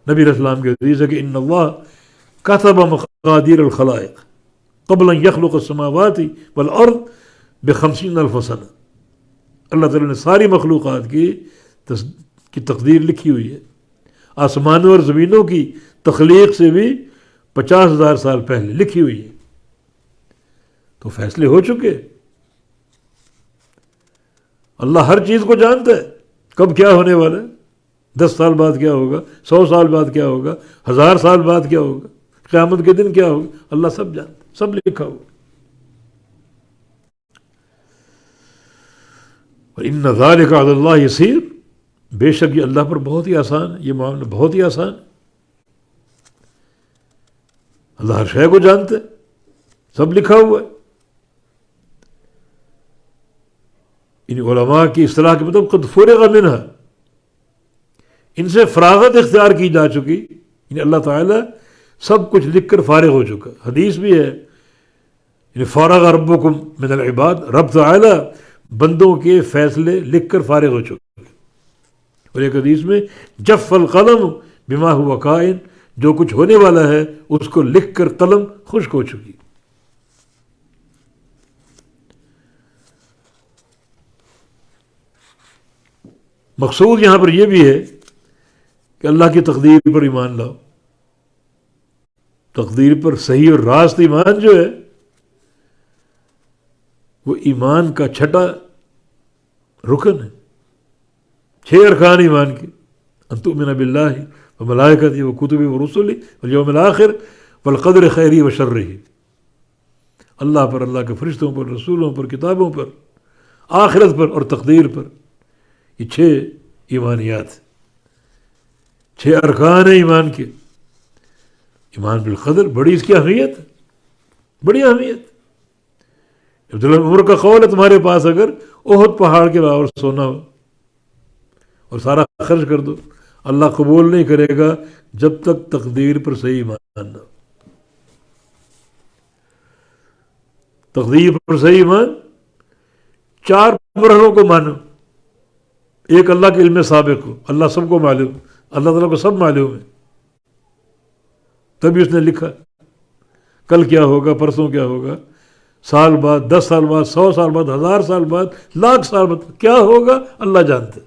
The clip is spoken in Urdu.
نبی علیہ السلام کی حدیث ہے کہ ان اللہ کتب مقادیر الخلائق قبل ان یخلق السماوات والارض ب50,000 سنہ. اللہ تعالیٰ نے ساری مخلوقات کی تقدیر لکھی ہوئی ہے. آسمانوں اور زمینوں کی تخلیق سے بھی 50,000 سال پہلے لکھی ہوئی ہے. تو فیصلے ہو چکے. اللہ ہر چیز کو جانتا ہے کب کیا ہونے والا ہے. 10 سال بعد کیا ہوگا، 100 سال بعد کیا ہوگا، 1000 سال بعد کیا ہوگا، قیامت کے دن کیا ہوگا. اللہ سب جانتا ہے، سب لکھا ہوگا. وَإِنَّ ذَلِكَ عَلَى اللَّهِ يَسِيرٌ، بے شک یہ اللہ پر بہت ہی آسان ہے، یہ معاملہ بہت ہی آسان ہے. اللہ ہر شے کو جانتا ہے، سب لکھا ہوا ہے. ان علماء کی اصطلاح کے مطلب قد فرغ منہا، ان سے فراغت اختیار کی جا چکی. یعنی اللہ تعالیٰ سب کچھ لکھ کر فارغ ہو چکا. حدیث بھی ہے یعنی فارغ ربکم من العباد، رب تعالیٰ بندوں کے فیصلے لکھ کر فارغ ہو چکے. اور ایک حدیث میں جف القلم بما هو کائن، جو کچھ ہونے والا ہے اس کو لکھ کر قلم خشک ہو چکی. مقصود یہاں پر یہ بھی ہے کہ اللہ کی تقدیر پر ایمان لاؤ. تقدیر پر صحیح اور راست ایمان جو ہے وہ ایمان کا چھٹا رکن ہے. 6 ارکان ایمان کے، ان تؤمن باللہ وملائکتہ وکتبہ ورسلہ والیوم الآخر والقدر خیرہ وشرہ. اللہ پر، اللہ کے فرشتوں پر، رسولوں پر، کتابوں پر، آخرت پر اور تقدیر پر. یہ 6 ایمانیات، 6 ارکان ہیں ایمان کے. ایمان بالقدر بڑی اس کی اہمیت ہے، بڑی اہمیت. عبداللہ بن عمر کا قول ہے تمہارے پاس اگر احد پہاڑ کے برابر سونا ہو اور سارا خرچ کر دو، اللہ قبول نہیں کرے گا جب تک تقدیر پر صحیح ایمان نہ ہو. تقدیر پر صحیح ایمان 4 مرحلوں کو مانو. ایک اللہ کے علم سابق ہو، اللہ سب کو معلوم، اللہ تعالیٰ کو سب معلوم ہے، تبھی اس نے لکھا کل کیا ہوگا، پرسوں کیا ہوگا، سال بعد، 10 سال بعد، 100 سال بعد، 1000 سال بعد، 1,00,000 سال بعد کیا ہوگا اللہ جانتے.